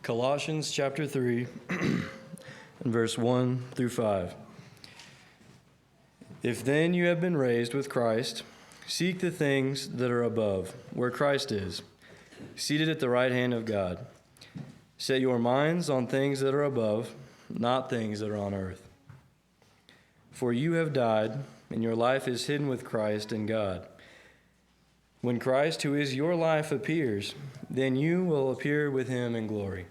Colossians chapter 3, and verse 1 through 5. If then you have been raised with Christ, seek the things that are above, where Christ is, seated at the right hand of God. Set your minds on things that are above, not things that are on earth. For you have died, and your life is hidden with Christ in God. When Christ, who is your life, appears, then you will appear with him in glory.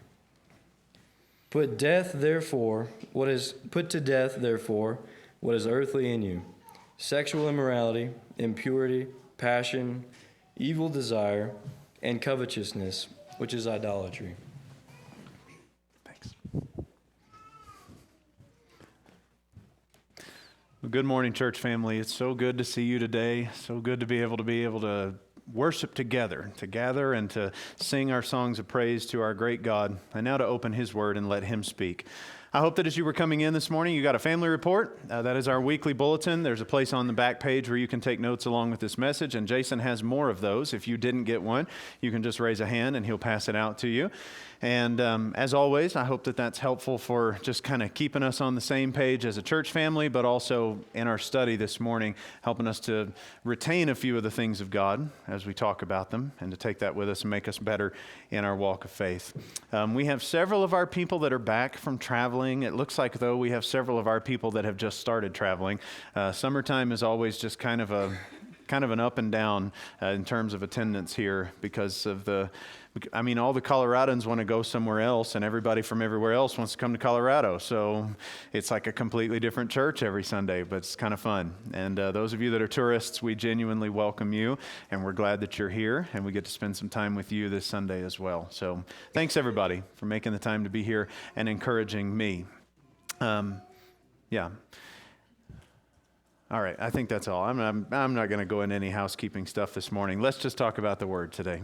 Put to death, therefore, what is earthly in you: sexual immorality, impurity, passion, evil desire, and covetousness, which is idolatry. Thanks. Well, good morning, church family. It's so good to see you today. So good to be able to worship together, to gather and to sing our songs of praise to our great God, and now to open His Word and let Him speak. I hope that as you were coming in this morning, you got a family report. That is our weekly bulletin. There's a place on the back page where you can take notes along with this message, and Jason has more of those. If you didn't get one, you can just raise a hand and he'll pass it out to you. And as always, I hope that that's helpful for just kind of keeping us on the same page as a church family, but also in our study this morning, helping us to retain a few of the things of God as we talk about them, and to take that with us and make us better in our walk of faith. We have several of our people that are back from traveling. It looks like, though, we have several of our people that have just started traveling. Summertime is always just kind of an up and down in terms of attendance here because of all the Coloradans want to go somewhere else, and everybody from everywhere else wants to come to Colorado. So it's like a completely different church every Sunday, but it's kind of fun. And those of you that are tourists, we genuinely welcome you, and we're glad that you're here, and we get to spend some time with you this Sunday as well. So thanks, everybody, for making the time to be here and encouraging me. Yeah. All right, I think that's all. I'm not going to go into any housekeeping stuff this morning. Let's just talk about the Word today.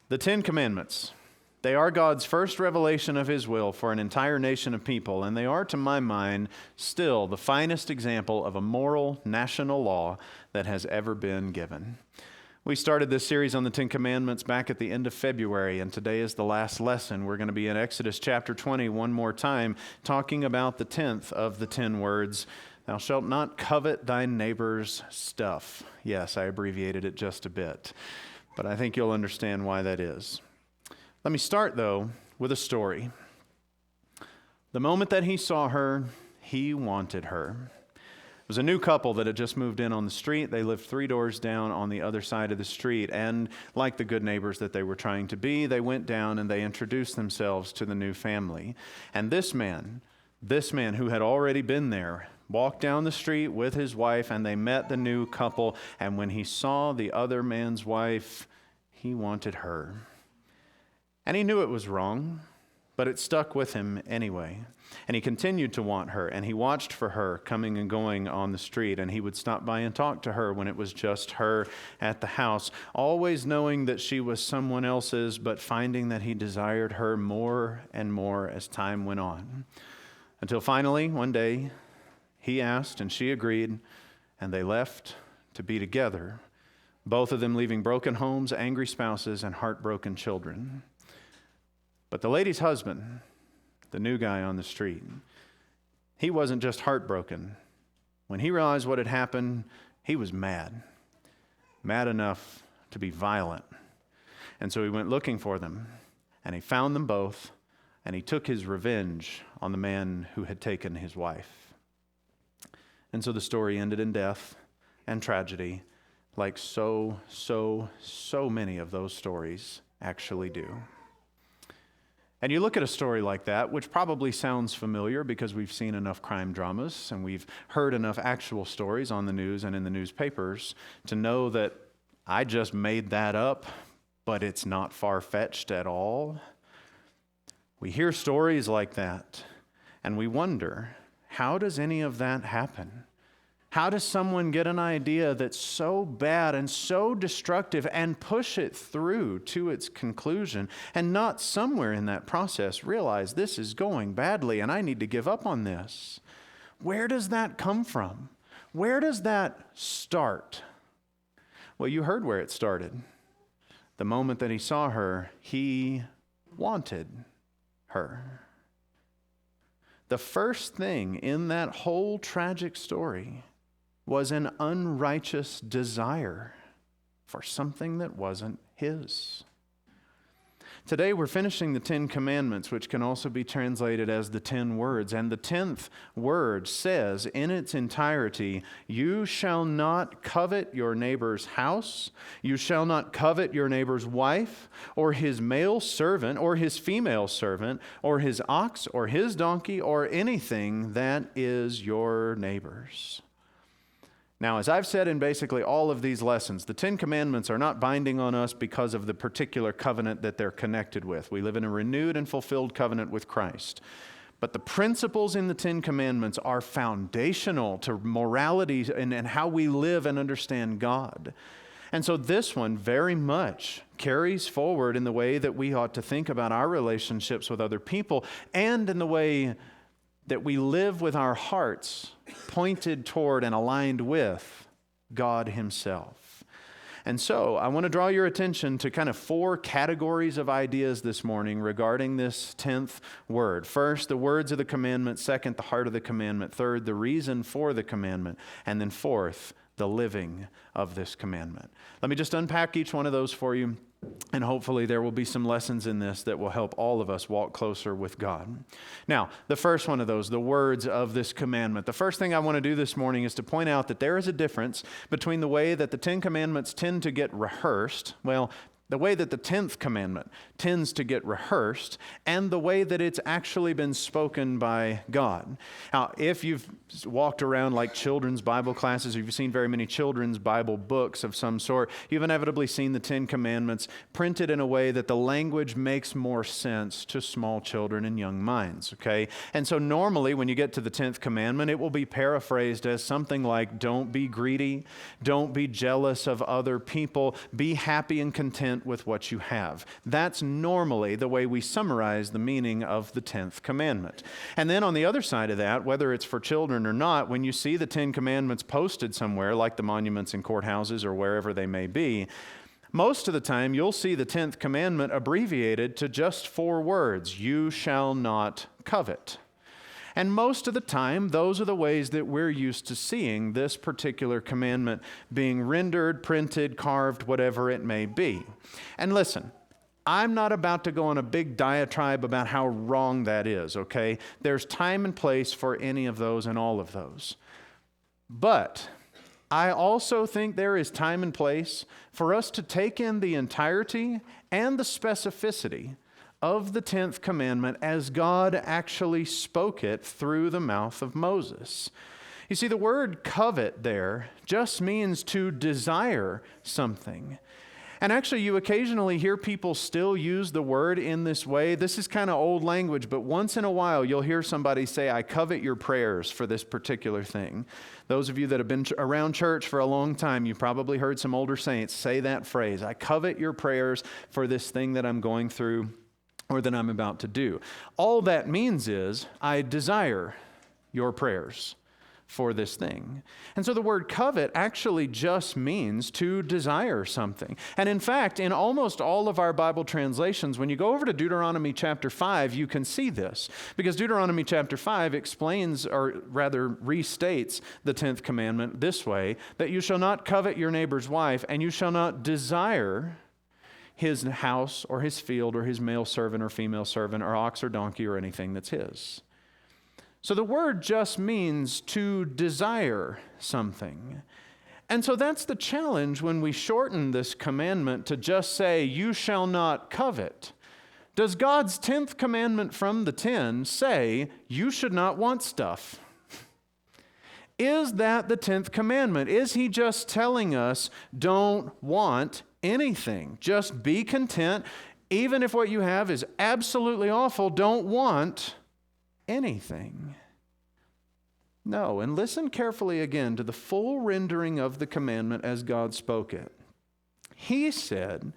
The Ten Commandments. They are God's first revelation of His will for an entire nation of people, and they are, to my mind, still the finest example of a moral national law that has ever been given. We started this series on the Ten Commandments back at the end of February, and today is the last lesson. We're going to be in Exodus chapter 20 one more time, talking about the 10th of the 10 words. Thou shalt not covet thy neighbor's stuff. Yes, I abbreviated it just a bit, but I think you'll understand why that is. Let me start, though, with a story. The moment that he saw her, he wanted her. It was a new couple that had just moved in on the street. They lived 3 doors down on the other side of the street, and like the good neighbors that they were trying to be, they went down and they introduced themselves to the new family. And this man who had already been there, walked down the street with his wife, and they met the new couple, and when he saw the other man's wife, he wanted her. And he knew it was wrong, but it stuck with him anyway. And he continued to want her, and he watched for her coming and going on the street, and he would stop by and talk to her when it was just her at the house, always knowing that she was someone else's, but finding that he desired her more and more as time went on. Until finally, one day, he asked and she agreed, and they left to be together, both of them leaving broken homes, angry spouses, and heartbroken children. But the lady's husband, the new guy on the street, he wasn't just heartbroken. When he realized what had happened, he was mad enough to be violent. And so he went looking for them, and he found them both, and he took his revenge on the man who had taken his wife. And so the story ended in death and tragedy, like so many of those stories actually do. And you look at a story like that, which probably sounds familiar because we've seen enough crime dramas and we've heard enough actual stories on the news and in the newspapers to know that I just made that up, but it's not far-fetched at all. We hear stories like that, and we wonder, how does any of that happen? How does someone get an idea that's so bad and so destructive and push it through to its conclusion and not somewhere in that process realize this is going badly and I need to give up on this? Where does that come from? Where does that start? Well, you heard where it started. The moment that he saw her, he wanted her. The first thing in that whole tragic story was an unrighteous desire for something that wasn't his. Today we're finishing the 10 Commandments, which can also be translated as the 10 words. And the 10th word says in its entirety, "You shall not covet your neighbor's house. You shall not covet your neighbor's wife, or his male servant, or his female servant, or his ox, or his donkey, or anything that is your neighbor's." Now, as I've said in basically all of these lessons, the 10 Commandments are not binding on us because of the particular covenant that they're connected with. We live in a renewed and fulfilled covenant with Christ. But the principles in the 10 Commandments are foundational to morality and how we live and understand God. And so this one very much carries forward in the way that we ought to think about our relationships with other people and in the way that we live with our hearts pointed toward and aligned with God Himself. And so I want to draw your attention to kind of 4 categories of ideas this morning regarding this 10th word. First, the words of the commandment. Second, the heart of the commandment. Third, the reason for the commandment. And then fourth, the living of this commandment. Let me just unpack each one of those for you. And hopefully there will be some lessons in this that will help all of us walk closer with God. Now, the first one of those, the words of this commandment. The first thing I want to do this morning is to point out that there is a difference between the way that the 10 Commandments tend to get rehearsed. Well, the way that the 10th commandment tends to get rehearsed and the way that it's actually been spoken by God. Now, if you've walked around like children's Bible classes, or you've seen very many children's Bible books of some sort, you've inevitably seen the 10 Commandments printed in a way that the language makes more sense to small children and young minds, okay? And so normally when you get to the 10th commandment, it will be paraphrased as something like, don't be greedy, don't be jealous of other people, be happy and content with what you have. That's normally the way we summarize the meaning of the 10th commandment. And then on the other side of that, whether it's for children or not, when you see the 10 commandments posted somewhere, like the monuments in courthouses or wherever they may be, most of the time you'll see the 10th commandment abbreviated to just 4 words: you shall not covet. And most of the time, those are the ways that we're used to seeing this particular commandment being rendered, printed, carved, whatever it may be. And listen, I'm not about to go on a big diatribe about how wrong that is, okay? There's time and place for any of those and all of those. But I also think there is time and place for us to take in the entirety and the specificity of the 10th commandment as God actually spoke it through the mouth of Moses. You see, the word covet there just means to desire something. And actually, you occasionally hear people still use the word in this way. This is kind of old language, but once in a while, you'll hear somebody say, I covet your prayers for this particular thing. Those of you that have been around church for a long time, you've probably heard some older saints say that phrase, I covet your prayers for this thing that I'm going through or that I'm about to do. All that means is, I desire your prayers for this thing. And so the word covet actually just means to desire something. And in fact, in almost all of our Bible translations, when you go over to Deuteronomy chapter 5, you can see this. Because Deuteronomy chapter 5 explains, or rather restates, the 10th commandment this way, that you shall not covet your neighbor's wife, and you shall not desire his house or his field or his male servant or female servant or ox or donkey or anything that's his. So the word just means to desire something. And so that's the challenge when we shorten this commandment to just say, you shall not covet. Does God's 10th commandment from the 10 say, you should not want stuff? Is that the 10th commandment? Is he just telling us, don't want anything? Just be content. Even if what you have is absolutely awful, don't want anything. No, and listen carefully again to the full rendering of the commandment as God spoke it. He said,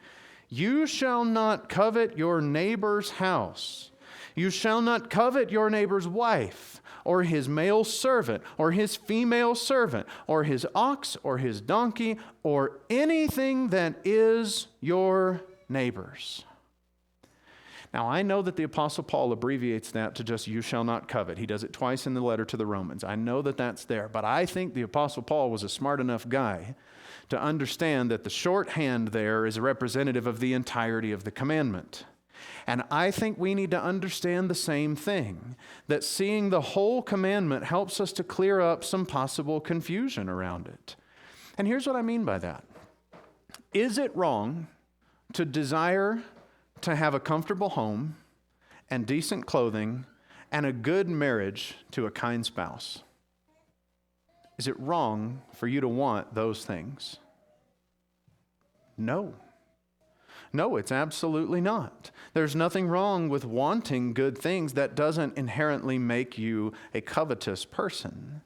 you shall not covet your neighbor's house. You shall not covet your neighbor's wife, or his male servant, or his female servant, or his ox, or his donkey, or anything that is your neighbor's. Now, I know that the Apostle Paul abbreviates that to just, you shall not covet. He does it twice in the letter to the Romans. I know that that's there, but I think the Apostle Paul was a smart enough guy to understand that the shorthand there is representative of the entirety of the commandment. And I think we need to understand the same thing, that seeing the whole commandment helps us to clear up some possible confusion around it. And here's what I mean by that. Is it wrong to desire to have a comfortable home and decent clothing and a good marriage to a kind spouse? Is it wrong for you to want those things? No. No, it's absolutely not. There's nothing wrong with wanting good things. That doesn't inherently make you a covetous person.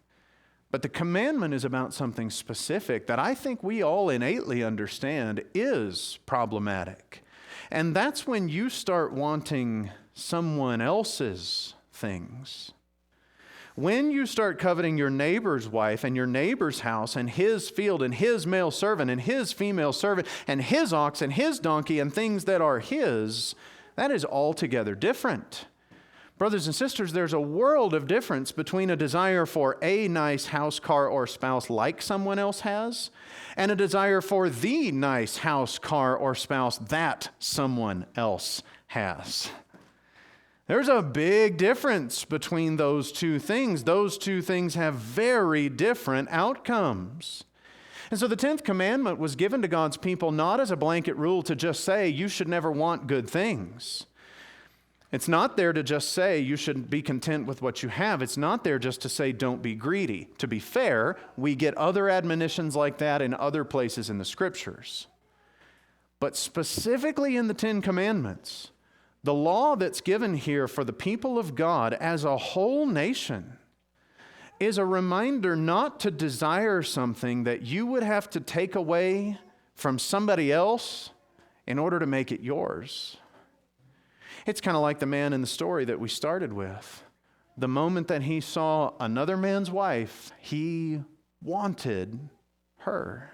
But the commandment is about something specific that I think we all innately understand is problematic. And that's when you start wanting someone else's things. When you start coveting your neighbor's wife and your neighbor's house and his field and his male servant and his female servant and his ox and his donkey and things that are his, that is altogether different. Brothers and sisters, there's a world of difference between a desire for a nice house, car, or spouse like someone else has, and a desire for the nice house, car, or spouse that someone else has. There's a big difference between those two things. Those two things have very different outcomes. And so the 10th commandment was given to God's people not as a blanket rule to just say, you should never want good things. It's not there to just say you should be content with what you have. It's not there just to say don't be greedy. To be fair, we get other admonitions like that in other places in the Scriptures. But specifically in the 10 Commandments, the law that's given here for the people of God as a whole nation is a reminder not to desire something that you would have to take away from somebody else in order to make it yours. It's kind of like the man in the story that we started with. The moment that he saw another man's wife, he wanted her.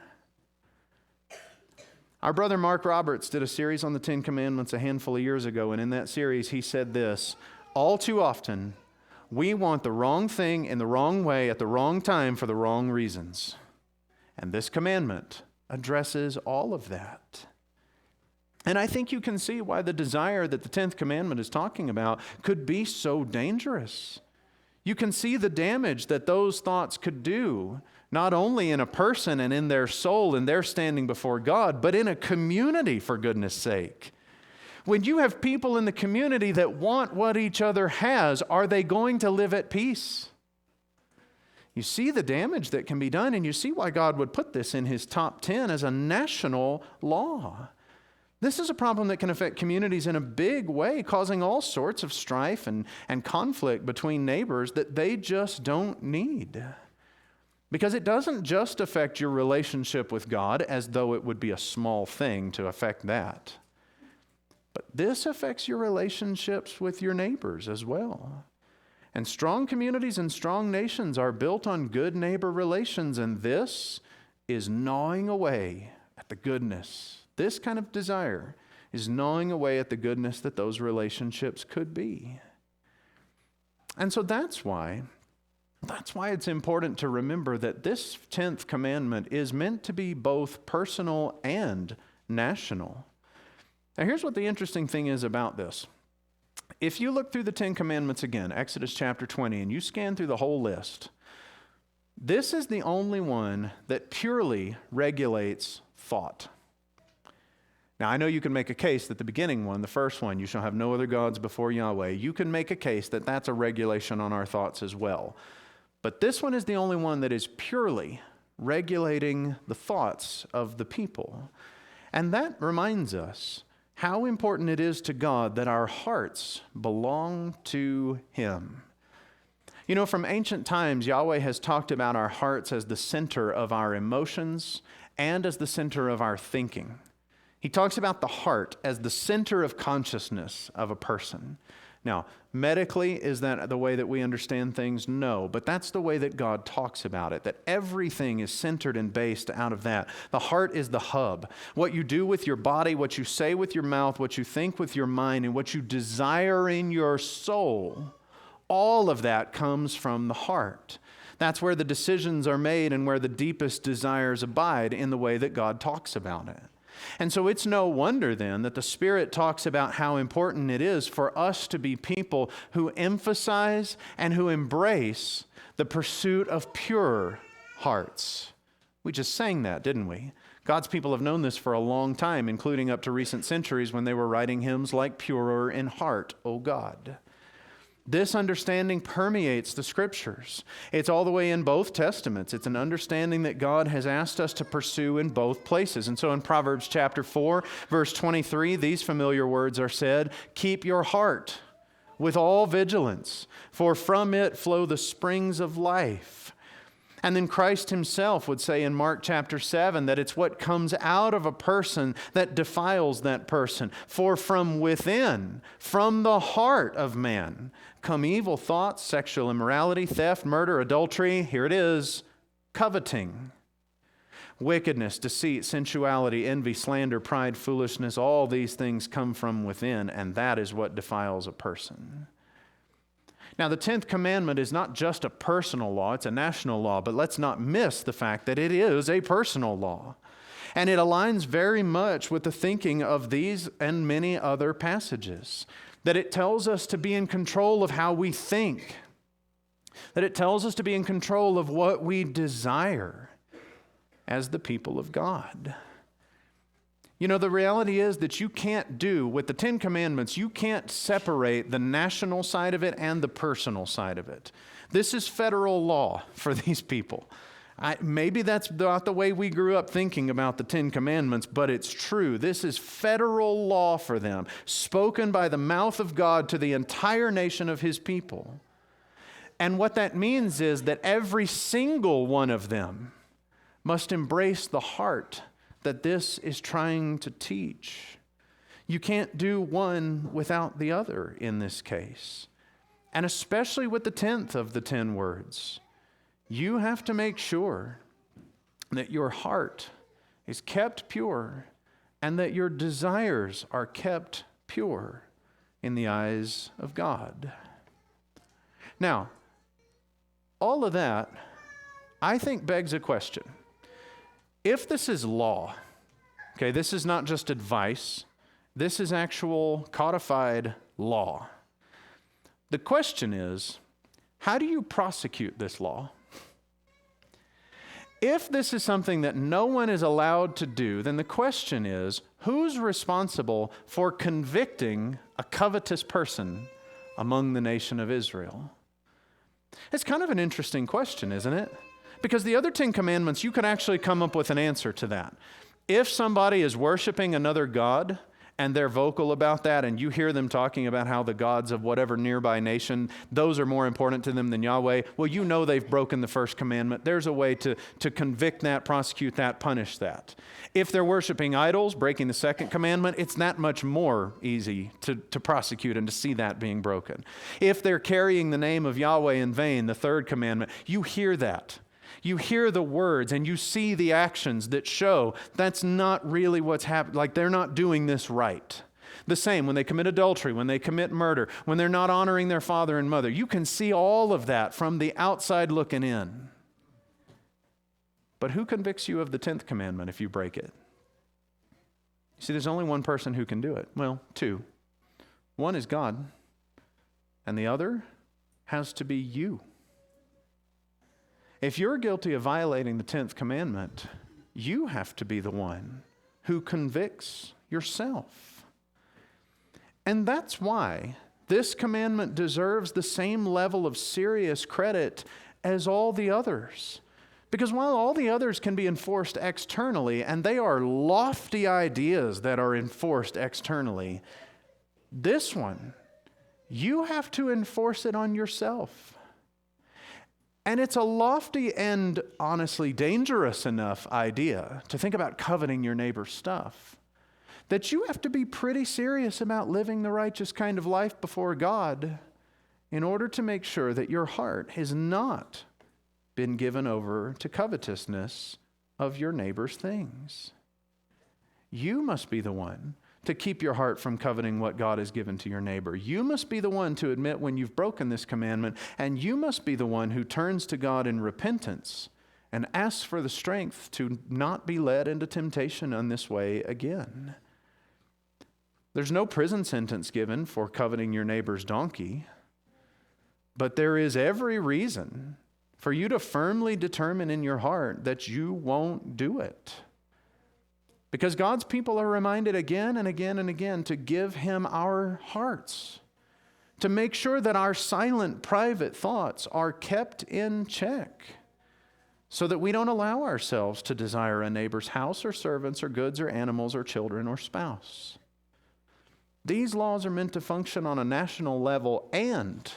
Our brother Mark Roberts did a series on the 10 Commandments a handful of years ago, and in that series he said this, all too often, we want the wrong thing in the wrong way at the wrong time for the wrong reasons. And this commandment addresses all of that. And I think you can see why the desire that the 10th commandment is talking about could be so dangerous. You can see the damage that those thoughts could do, not only in a person and in their soul and their standing before God, but in a community, for goodness sake. When you have people in the community that want what each other has, are they going to live at peace? You see the damage that can be done, and you see why God would put this in his top 10 as a national law. This is a problem that can affect communities in a big way, causing all sorts of strife and conflict between neighbors that they just don't need. Because it doesn't just affect your relationship with God, as though it would be a small thing to affect that. But this affects your relationships with your neighbors as well. And strong communities and strong nations are built on good neighbor relations, and this is gnawing away at the goodness. This kind of desire is gnawing away at the goodness that those relationships could be. And so that's why it's important to remember that this 10th commandment is meant to be both personal and national. Now here's what the interesting thing is about this. If you look through the 10 commandments again, Exodus chapter 20, and you scan through the whole list, this is the only one that purely regulates thought. Now, I know you can make a case that the beginning one, the first one, you shall have no other gods before Yahweh, you can make a case that that's a regulation on our thoughts as well. But this one is the only one that is purely regulating the thoughts of the people. And that reminds us how important it is to God that our hearts belong to Him. You know, from ancient times, Yahweh has talked about our hearts as the center of our emotions and as the center of our thinking. He talks about the heart as the center of consciousness of a person. Now, medically, is that the way that we understand things? No, but that's the way that God talks about it, that everything is centered and based out of that. The heart is the hub. What you do with your body, what you say with your mouth, what you think with your mind, and what you desire in your soul, all of that comes from the heart. That's where the decisions are made and where the deepest desires abide in the way that God talks about it. And so it's no wonder then that the Spirit talks about how important it is for us to be people who emphasize and who embrace the pursuit of pure hearts. We just sang that, didn't we? God's people have known this for a long time, including up to recent centuries when they were writing hymns like Purer in Heart, O God. This understanding permeates the Scriptures. It's all the way in both Testaments. It's an understanding that God has asked us to pursue in both places. And so in Proverbs chapter 4, verse 23, these familiar words are said, "Keep your heart with all vigilance, for from it flow the springs of life." And then Christ himself would say in Mark chapter 7 that it's what comes out of a person that defiles that person. For from within, from the heart of man, come evil thoughts, sexual immorality, theft, murder, adultery. Here it is, coveting, wickedness, deceit, sensuality, envy, slander, pride, foolishness. All these things come from within, and that is what defiles a person. Now, the 10th commandment is not just a personal law, it's a national law, but let's not miss the fact that it is a personal law. And it aligns very much with the thinking of these and many other passages, that it tells us to be in control of how we think, that it tells us to be in control of what we desire as the people of God. You know, the reality is that you can't do, with the 10 Commandments, you can't separate the national side of it and the personal side of it. This is federal law for these people. Maybe that's not the way we grew up thinking about the 10 Commandments, but it's true. This is federal law for them, spoken by the mouth of God to the entire nation of his people. And what that means is that every single one of them must embrace the heart that this is trying to teach. You can't do one without the other in this case. And especially with the 10th of the 10 words, you have to make sure that your heart is kept pure and that your desires are kept pure in the eyes of God. Now, all of that, I think, begs a question. If this is law, okay, this is not just advice, this is actual codified law. The question is, how do you prosecute this law? If this is something that no one is allowed to do, then the question is, who's responsible for convicting a covetous person among the nation of Israel? It's kind of an interesting question, isn't it? Because the other 10 commandments, you could actually come up with an answer to that. If somebody is worshiping another god and they're vocal about that and you hear them talking about how the gods of whatever nearby nation, those are more important to them than Yahweh, well, you know they've broken the first commandment. There's a way to convict that, prosecute that, punish that. If they're worshiping idols, breaking the second commandment, it's that much more easy to prosecute and to see that being broken. If they're carrying the name of Yahweh in vain, the third commandment, you hear that. You hear the words and you see the actions that show that's not really what's happening. Like they're not doing this right. The same when they commit adultery, when they commit murder, when they're not honoring their father and mother. You can see all of that from the outside looking in. But who convicts you of the 10th commandment if you break it? See, there's only one person who can do it. Well, two. One is God, and the other has to be you. If you're guilty of violating the 10th commandment, you have to be the one who convicts yourself. And that's why this commandment deserves the same level of serious credit as all the others. Because while all the others can be enforced externally, and they are lofty ideas that are enforced externally, this one, you have to enforce it on yourself. And it's a lofty and honestly dangerous enough idea to think about coveting your neighbor's stuff. that you have to be pretty serious about living the righteous kind of life before God in order to make sure that your heart has not been given over to covetousness of your neighbor's things. You must be the one to keep your heart from coveting what God has given to your neighbor. You must be the one to admit when you've broken this commandment, and you must be the one who turns to God in repentance and asks for the strength to not be led into temptation in this way again. There's no prison sentence given for coveting your neighbor's donkey, but there is every reason for you to firmly determine in your heart that you won't do it. Because God's people are reminded again and again and again to give Him our hearts, to make sure that our silent, private thoughts are kept in check, so that we don't allow ourselves to desire a neighbor's house or servants or goods or animals or children or spouse. These laws are meant to function on a national level and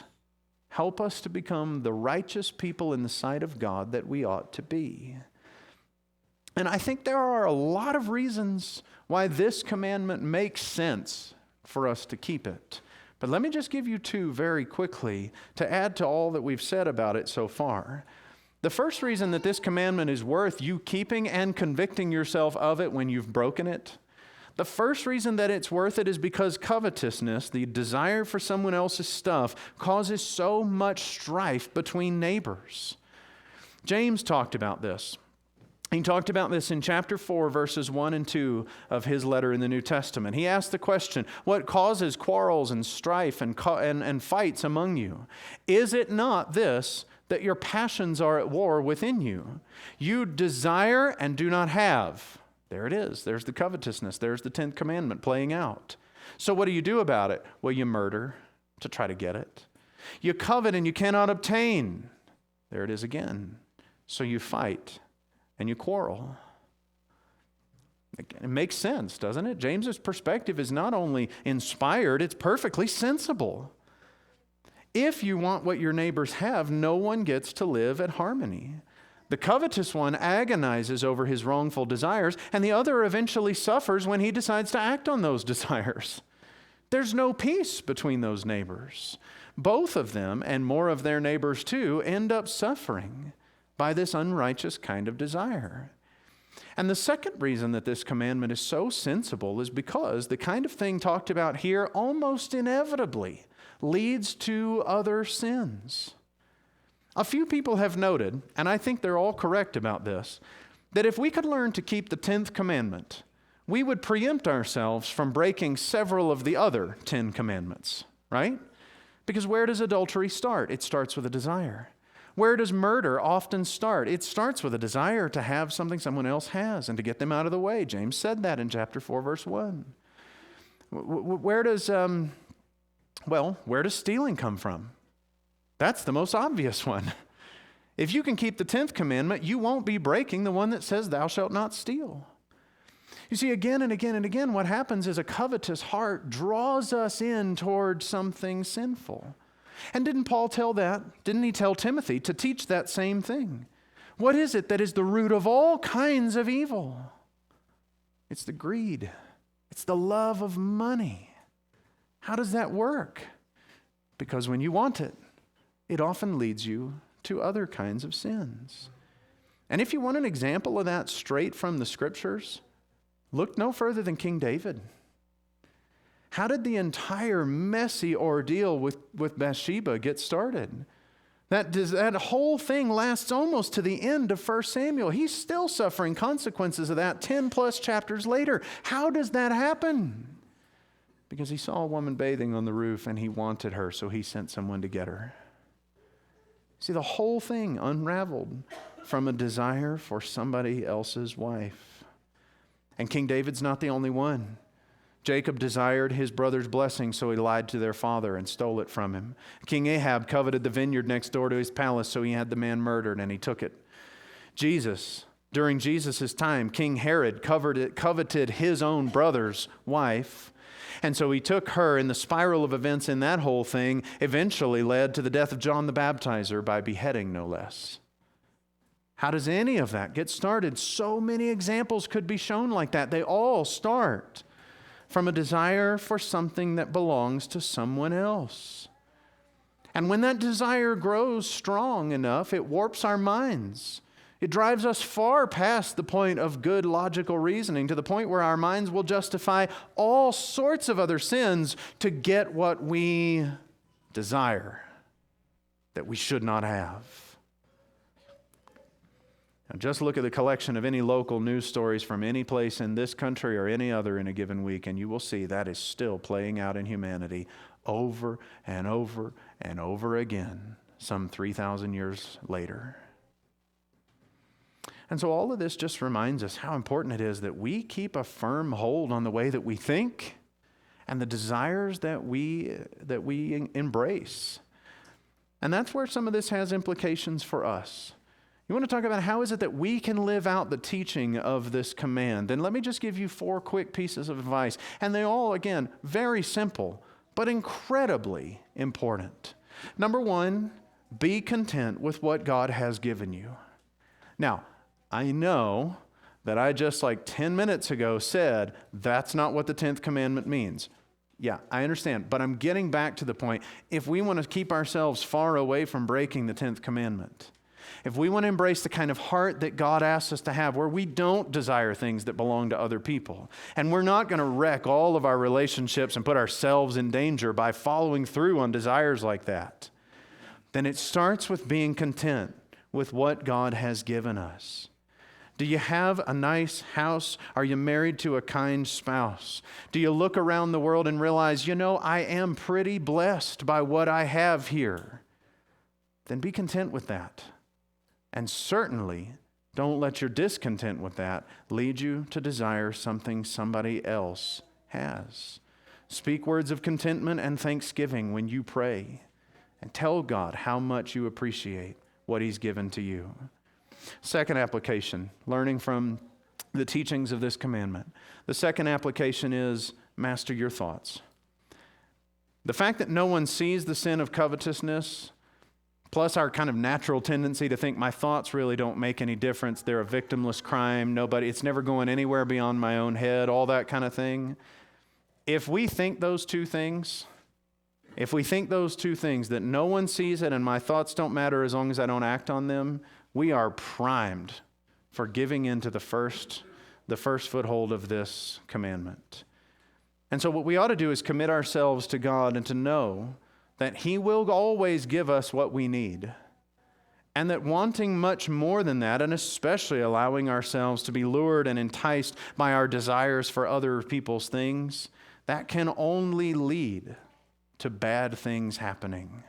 help us to become the righteous people in the sight of God that we ought to be. And I think there are a lot of reasons why this commandment makes sense for us to keep it. But let me just give you two very quickly to add to all that we've said about it so far. The first reason that this commandment is worth you keeping and convicting yourself of it when you've broken it, the first reason that it's worth it is because covetousness, the desire for someone else's stuff, causes so much strife between neighbors. James talked about this. He talked about this in chapter 4, verses 1 and 2 of his letter in the New Testament. He asked the question, what causes quarrels and strife and fights among you? Is it not this, that your passions are at war within you? You desire and do not have. There it is. There's the covetousness. There's the 10th commandment playing out. So what do you do about it? Well, you murder to try to get it. You covet and you cannot obtain. There it is again. So you fight and you quarrel. It makes sense, doesn't it? James's perspective is not only inspired, it's perfectly sensible. If you want what your neighbors have, no one gets to live at harmony. The covetous one agonizes over his wrongful desires, and the other eventually suffers when he decides to act on those desires. There's no peace between those neighbors. Both of them, and more of their neighbors too, end up suffering by this unrighteous kind of desire. And the second reason that this commandment is so sensible is because the kind of thing talked about here almost inevitably leads to other sins. A few people have noted, and I think they're all correct about this, that if we could learn to keep the 10th commandment, we would preempt ourselves from breaking several of the other 10 commandments, right? Because where does adultery start? It starts with a desire. Where does murder often start? It starts with a desire to have something someone else has and to get them out of the way. James said that in chapter 4, verse 1. Where does stealing come from? That's the most obvious one. If you can keep the 10th commandment, you won't be breaking the one that says, thou shalt not steal. You see, again and again and again, what happens is a covetous heart draws us in toward something sinful. And didn't Paul tell that? Didn't he tell Timothy to teach that same thing? What is it that is the root of all kinds of evil? It's the greed. It's the love of money. How does that work? Because when you want it, it often leads you to other kinds of sins. And if you want an example of that straight from the scriptures, look no further than King David. How did the entire messy ordeal with Bathsheba get started? That whole thing lasts almost to the end of 1 Samuel. He's still suffering consequences of that 10 plus chapters later. How does that happen? Because he saw a woman bathing on the roof and he wanted her, so he sent someone to get her. See, the whole thing unraveled from a desire for somebody else's wife. And King David's not the only one. Jacob desired his brother's blessing, so he lied to their father and stole it from him. King Ahab coveted the vineyard next door to his palace, so he had the man murdered and he took it. During Jesus' time, King Herod coveted his own brother's wife, and so he took her, and the spiral of events in that whole thing eventually led to the death of John the Baptizer by beheading, no less. How does any of that get started? So many examples could be shown like that. They all start from a desire for something that belongs to someone else. And when that desire grows strong enough, it warps our minds. It drives us far past the point of good logical reasoning, to the point where our minds will justify all sorts of other sins to get what we desire that we should not have. Now, just look at the collection of any local news stories from any place in this country or any other in a given week, and you will see that is still playing out in humanity over and over and over again, some 3,000 years later. And so all of this just reminds us how important it is that we keep a firm hold on the way that we think and the desires that we embrace. And that's where some of this has implications for us. You want to talk about how is it that we can live out the teaching of this command? Then let me just give you 4 quick pieces of advice. And they all, again, very simple, but incredibly important. Number 1, be content with what God has given you. Now, I know that I just like 10 minutes ago said that's not what the 10th commandment means. Yeah, I understand, but I'm getting back to the point. If we want to keep ourselves far away from breaking the 10th commandment, if we want to embrace the kind of heart that God asks us to have, where we don't desire things that belong to other people, and we're not going to wreck all of our relationships and put ourselves in danger by following through on desires like that, then it starts with being content with what God has given us. Do you have a nice house? Are you married to a kind spouse? Do you look around the world and realize, I am pretty blessed by what I have here? Then be content with that. And certainly, don't let your discontent with that lead you to desire something somebody else has. Speak words of contentment and thanksgiving when you pray, and tell God how much you appreciate what He's given to you. Second application, learning from the teachings of this commandment. The second application is master your thoughts. The fact that no one sees the sin of covetousness, plus our kind of natural tendency to think my thoughts really don't make any difference, they're a victimless crime, it's never going anywhere beyond my own head, all that kind of thing. If we think those two things, that no one sees it and my thoughts don't matter as long as I don't act on them, we are primed for giving into the first foothold of this commandment. And so what we ought to do is commit ourselves to God and to know that He will always give us what we need. And that wanting much more than that, and especially allowing ourselves to be lured and enticed by our desires for other people's things, that can only lead to bad things happening.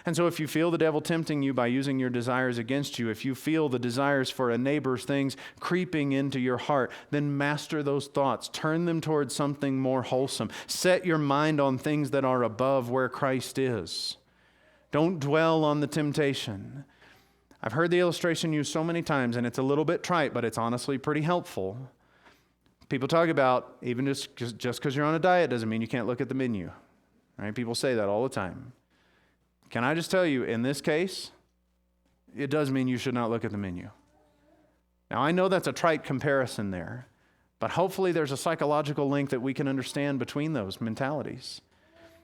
And so if you feel the devil tempting you by using your desires against you, if you feel the desires for a neighbor's things creeping into your heart, then master those thoughts. Turn them towards something more wholesome. Set your mind on things that are above where Christ is. Don't dwell on the temptation. I've heard the illustration used so many times, and it's a little bit trite, but it's honestly pretty helpful. People talk about, even just because you're on a diet doesn't mean you can't look at the menu. Right? People say that all the time. Can I just tell you, in this case, it does mean you should not look at the menu. Now, I know that's a trite comparison there, but hopefully there's a psychological link that we can understand between those mentalities.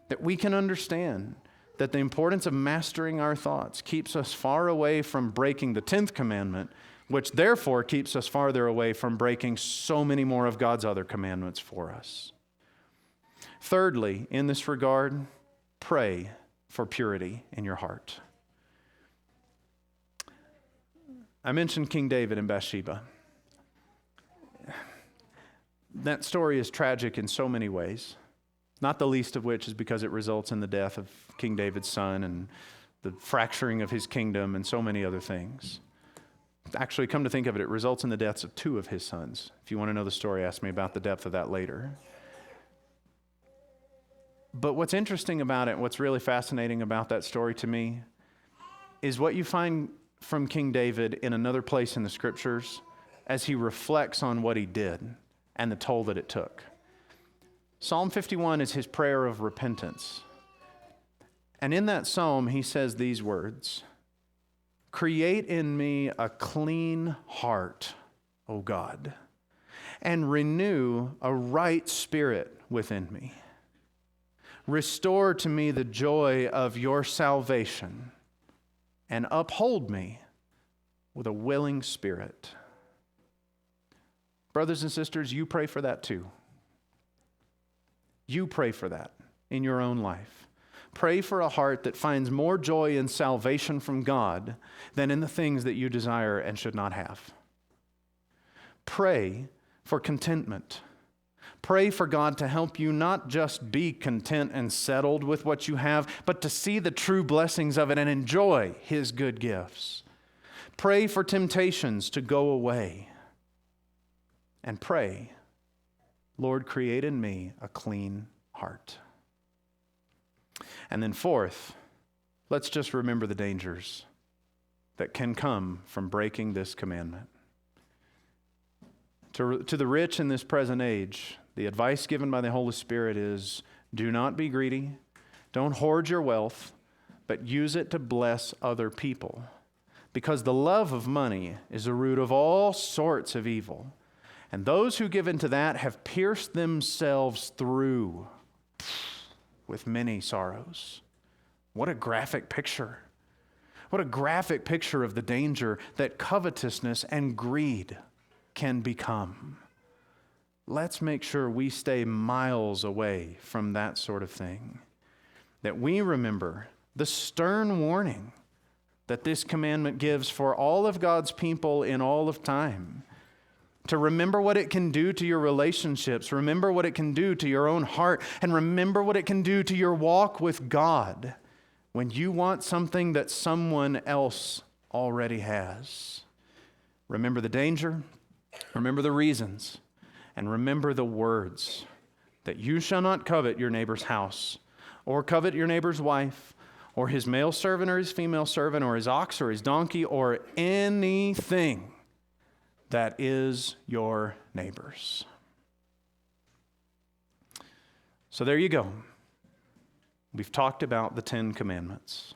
That we can understand that the importance of mastering our thoughts keeps us far away from breaking the 10th commandment, which therefore keeps us farther away from breaking so many more of God's other commandments for us. Thirdly, in this regard, pray for purity in your heart. I mentioned King David and Bathsheba. That story is tragic in so many ways, not the least of which is because it results in the death of King David's son and the fracturing of his kingdom and so many other things. Actually, come to think of it, it results in the deaths of 2 of his sons. If you want to know the story, ask me about the depth of that later. But what's interesting about it, what's really fascinating about that story to me, is what you find from King David in another place in the Scriptures as he reflects on what he did and the toll that it took. Psalm 51 is his prayer of repentance. And in that psalm, he says these words, "Create in me a clean heart, O God, and renew a right spirit within me. Restore to me the joy of your salvation and uphold me with a willing spirit. Brothers and sisters, you pray for that too. You pray for that in your own life. Pray for a heart that finds more joy in salvation from God than in the things that you desire and should not have. Pray for contentment. Pray for God to help you not just be content and settled with what you have, but to see the true blessings of it and enjoy His good gifts. Pray for temptations to go away. And pray, Lord, create in me a clean heart. And then fourth, let's just remember the dangers that can come from breaking this commandment. To the rich in this present age, the advice given by the Holy Spirit is, do not be greedy, don't hoard your wealth, but use it to bless other people. Because the love of money is the root of all sorts of evil. And those who give into that have pierced themselves through with many sorrows. What a graphic picture. What a graphic picture of the danger that covetousness and greed can become. Let's make sure we stay miles away from that sort of thing. That we remember the stern warning that this commandment gives for all of God's people in all of time. To remember what it can do to your relationships, remember what it can do to your own heart, and remember what it can do to your walk with God when you want something that someone else already has. Remember the danger, remember the reasons, and remember the words that you shall not covet your neighbor's house, or covet your neighbor's wife, or his male servant or his female servant, or his ox or his donkey, or anything that is your neighbor's. So there you go. We've talked about the 10 Commandments.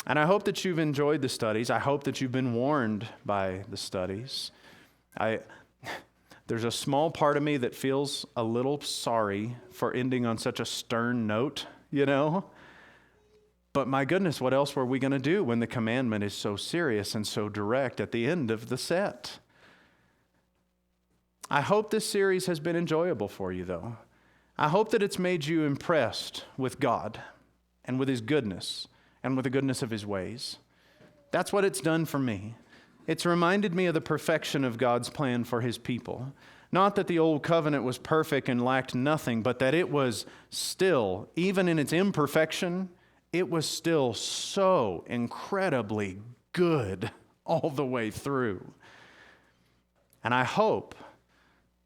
And I hope that you've enjoyed the studies. I hope that you've been warned by the studies. There's a small part of me that feels a little sorry for ending on such a stern note, you know? But my goodness, what else were we going to do when the commandment is so serious and so direct at the end of the set? I hope this series has been enjoyable for you, though. I hope that it's made you impressed with God and with His goodness and with the goodness of His ways. That's what it's done for me. It's reminded me of the perfection of God's plan for His people. Not that the old covenant was perfect and lacked nothing, but that it was still, even in its imperfection, it was still so incredibly good all the way through. And I hope,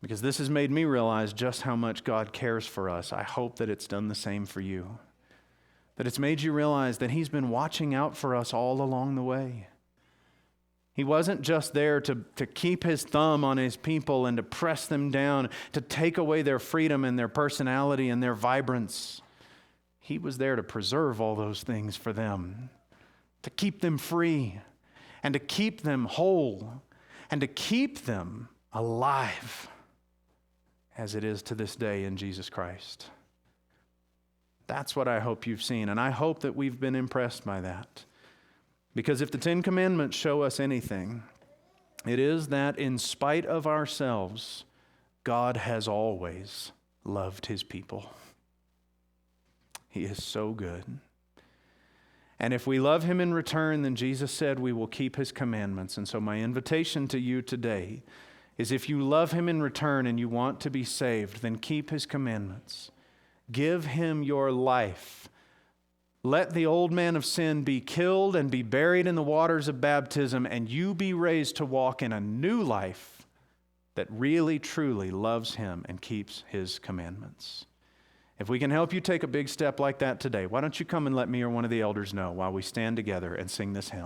because this has made me realize just how much God cares for us, I hope that it's done the same for you. That it's made you realize that He's been watching out for us all along the way. He wasn't just there to keep His thumb on His people and to press them down, to take away their freedom and their personality and their vibrance. He was there to preserve all those things for them, to keep them free, and to keep them whole, and to keep them alive, as it is to this day in Jesus Christ. That's what I hope you've seen, and I hope that we've been impressed by that. Because if the 10 Commandments show us anything, it is that in spite of ourselves, God has always loved His people. He is so good. And if we love Him in return, then Jesus said we will keep His commandments. And so my invitation to you today is, if you love Him in return and you want to be saved, then keep His commandments. Give Him your life. Let the old man of sin be killed and be buried in the waters of baptism, and you be raised to walk in a new life that really, truly loves Him and keeps His commandments. If we can help you take a big step like that today, why don't you come and let me or one of the elders know while we stand together and sing this hymn.